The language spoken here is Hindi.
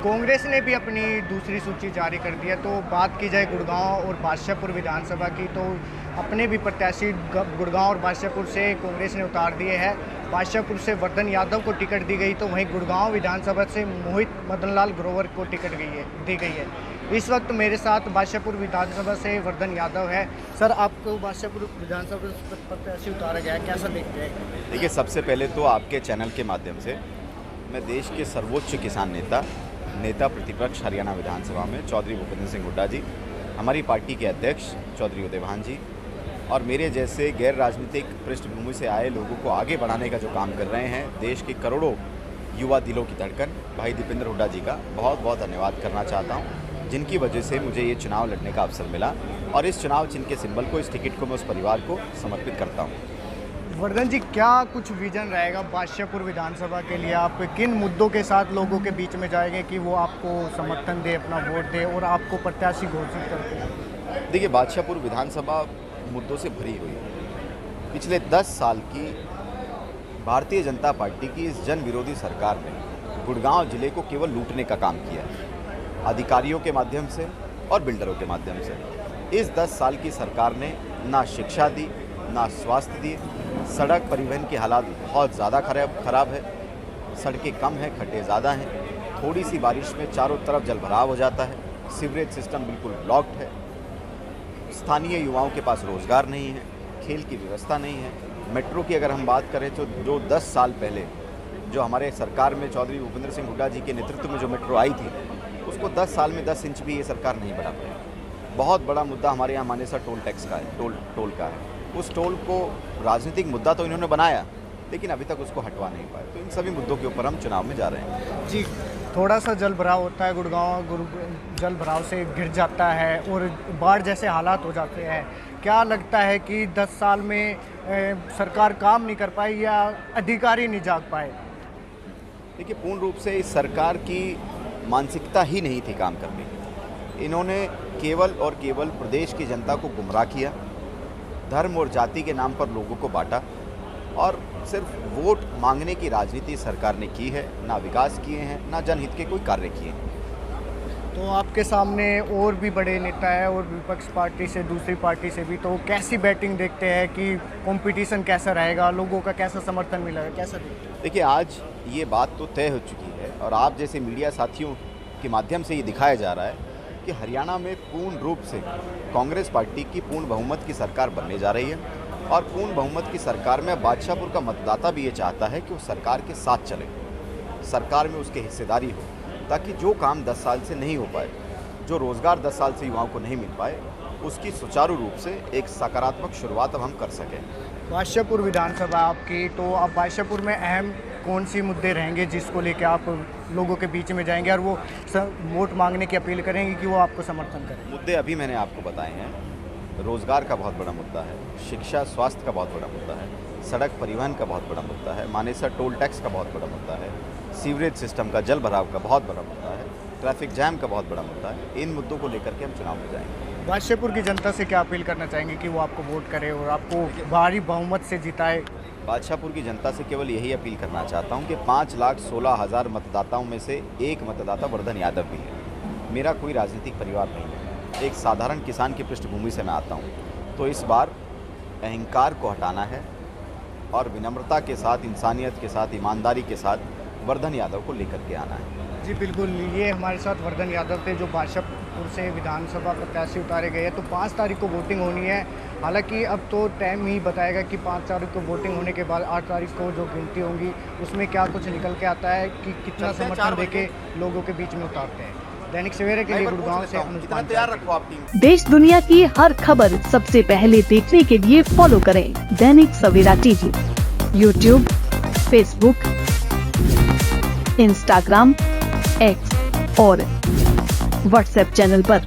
कांग्रेस ने भी अपनी दूसरी सूची जारी कर दी है। तो बात की जाए गुड़गांव और बादशाहपुर विधानसभा की, तो अपने भी प्रत्याशी गुड़गांव और बादशाहपुर से कांग्रेस ने उतार दिए हैं। बादशाहपुर से वर्धन यादव को टिकट दी गई, तो वहीं गुड़गांव विधानसभा से मोहित मदनलाल ग्रोवर को टिकट दी गई है। इस वक्त मेरे साथ बादशाहपुर विधानसभा से वर्धन यादव है। सर, आपको बादशाहपुर विधानसभा से प्रत्याशी उतारा गया है, कैसा देखते हैं? देखिए, सबसे पहले तो आपके चैनल के माध्यम से मैं देश के सर्वोच्च किसान नेता प्रतिपक्ष हरियाणा विधानसभा में चौधरी भूपेंद्र सिंह हुड्डा जी, हमारी पार्टी के अध्यक्ष चौधरी उदयभान जी और मेरे जैसे गैर राजनीतिक पृष्ठभूमि से आए लोगों को आगे बढ़ाने का जो काम कर रहे हैं, देश के करोड़ों युवा दिलों की धड़कन भाई दीपेंद्र हुड्डा जी का बहुत बहुत धन्यवाद करना चाहता हूं, जिनकी वजह से मुझे ये चुनाव लड़ने का अवसर मिला और इस चुनाव चिन्ह के सिंबल को, इस टिकट को मैं उस परिवार को समर्पित करता हूँ। वर्धन जी, क्या कुछ विजन रहेगा बादशाहपुर विधानसभा के लिए? आप किन मुद्दों के साथ लोगों के बीच में जाएंगे कि वो आपको समर्थन दे, अपना वोट दे और आपको प्रत्याशी घोषित करते हैं? देखिए, बादशाहपुर विधानसभा मुद्दों से भरी हुई है। पिछले 10 साल की भारतीय जनता पार्टी की इस जन विरोधी सरकार ने गुड़गांव जिले को केवल लूटने का काम किया है, अधिकारियों के माध्यम से और बिल्डरों के माध्यम से। इस 10 साल की सरकार ने ना शिक्षा दी, ना स्वास्थ्य दी। सड़क परिवहन की हालात बहुत ज़्यादा खराब है, सड़कें कम हैं, खड्डे ज़्यादा हैं, थोड़ी सी बारिश में चारों तरफ जल भराव हो जाता है, सीवरेज सिस्टम बिल्कुल ब्लॉक्ड है, स्थानीय युवाओं के पास रोज़गार नहीं है, खेल की व्यवस्था नहीं है। मेट्रो की अगर हम बात करें तो जो 10 साल पहले जो हमारे सरकार में चौधरी भूपेंद्र सिंह हुड्डा जी के नेतृत्व में जो मेट्रो आई थी, उसको 10 साल में 10 इंच भी ये सरकार नहीं बढ़ा पाई। बहुत बड़ा मुद्दा हमारे यहाँ मानेसर टोल टैक्स का है, टोल का है। उस टोल को राजनीतिक मुद्दा तो इन्होंने बनाया, लेकिन अभी तक उसको हटवा नहीं पाए। तो इन सभी मुद्दों के ऊपर हम चुनाव में जा रहे हैं। जी, थोड़ा सा जल भराव होता है गुड़गांव, जल भराव से गिर जाता है और बाढ़ जैसे हालात हो जाते हैं। क्या लगता है कि 10 साल में सरकार काम नहीं कर पाई या अधिकारी नहीं जाग पाए? देखिए, पूर्ण रूप से इस सरकार की मानसिकता ही नहीं थी काम करने की। इन्होंने केवल और केवल प्रदेश की जनता को गुमराह किया, धर्म और जाति के नाम पर लोगों को बांटा और सिर्फ वोट मांगने की राजनीति सरकार ने की है। ना विकास किए हैं, ना जनहित के कोई कार्य किए हैं। तो आपके सामने और भी बड़े नेता है और विपक्ष पार्टी से, दूसरी पार्टी से भी, तो कैसी बैटिंग देखते हैं कि कंपटीशन कैसा रहेगा, लोगों का कैसा समर्थन मिलेगा, कैसा देखते हैं? देखिए, आज ये बात तो तय हो चुकी है और आप जैसे मीडिया साथियों के माध्यम से ये दिखाया जा रहा है कि हरियाणा में पूर्ण रूप से कांग्रेस पार्टी की पूर्ण बहुमत की सरकार बनने जा रही है और पूर्ण बहुमत की सरकार में बादशाहपुर का मतदाता भी ये चाहता है कि वो सरकार के साथ चले, सरकार में उसकी हिस्सेदारी हो, ताकि जो काम 10 साल से नहीं हो पाए, जो रोज़गार 10 साल से युवाओं को नहीं मिल पाए, उसकी सुचारू रूप से एक सकारात्मक शुरुआत अब हम कर सकें। बादशाहपुर विधानसभा आपकी, तो अब बादशाहपुर में अहम कौन सी मुद्दे रहेंगे जिसको लेकर आप लोगों के बीच में जाएंगे और वो वोट मांगने की अपील करेंगे कि वो आपको समर्थन करें? मुद्दे अभी मैंने आपको बताए हैं। रोज़गार का बहुत बड़ा मुद्दा है, शिक्षा स्वास्थ्य का बहुत बड़ा मुद्दा है, सड़क परिवहन का बहुत बड़ा मुद्दा है, मानेसर टोल टैक्स का बहुत बड़ा मुद्दा है, सीवरेज सिस्टम का, जल भराव का बहुत बड़ा मुद्दा है, ट्रैफिक जैम का बहुत बड़ा मुद्दा है। इन मुद्दों को लेकर के हम चुनाव में जाएंगे। बादशाहपुर की जनता से क्या अपील करना चाहेंगे कि वो आपको वोट करे और आपको भारी बहुमत से जिताए? बादशाहपुर की जनता से केवल यही अपील करना चाहता हूं कि 5,16,000 मतदाताओं में से एक मतदाता वर्धन यादव भी है। मेरा कोई राजनीतिक परिवार नहीं है, एक साधारण किसान की पृष्ठभूमि से मैं आता हूं। तो इस बार अहंकार को हटाना है और विनम्रता के साथ, इंसानियत के साथ, ईमानदारी के साथ वर्धन यादव को लेकर के आना है। जी बिल्कुल, ये हमारे साथ वर्धन यादव थे जो बादशाहपुर से विधानसभा प्रत्याशी उतारे गए हैं। तो 5 तारीख को वोटिंग होनी है। हालांकि अब तो टाइम ही बताएगा कि 5 तारीख को वोटिंग होने के बाद 8 तारीख को जो गिनती होंगी उसमें क्या कुछ निकल के आता है कि कितना समर्थन देके लोगों के बीच में उतारते हैं। दैनिक सवेरे के लिए गुड़गांव से अनुज पांचाल। तैयार रखो आप टीम। देश दुनिया की हर खबर सबसे पहले देखने के लिए फॉलो करें Dainik Savera TV, YouTube, Facebook, Instagram, X और व्हाट्सएप चैनल पर।